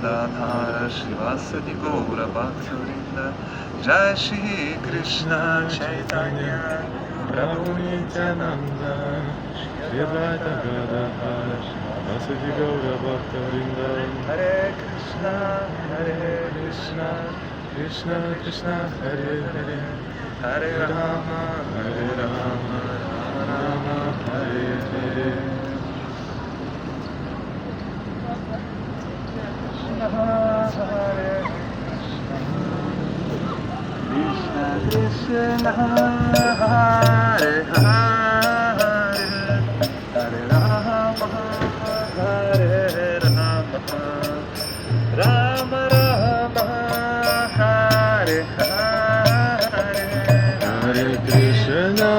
Gadadhara Shivasati Gaura Bhaktivinoda Jai Shri Krishna Chaitanya Prabhu Nityananda Shri Advaita Gadadhara Shivasati Gaura Bhaktivinoda Hare Krishna Krishna Krishna Hare Hare Hare Rama Hare Rama Rama Hare Hare Krishna Krishna Hare Hare Hare Rama Hare Rama Rama Rama Hare Hare Hare Krishna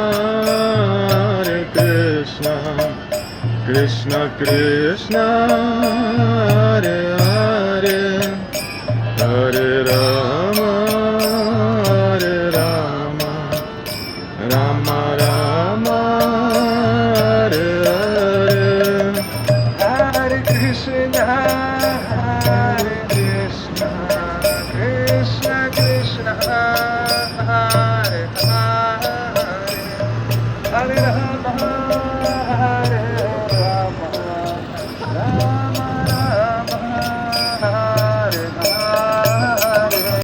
Krishna Krishna Hare Hare Hare Rama Rama Rama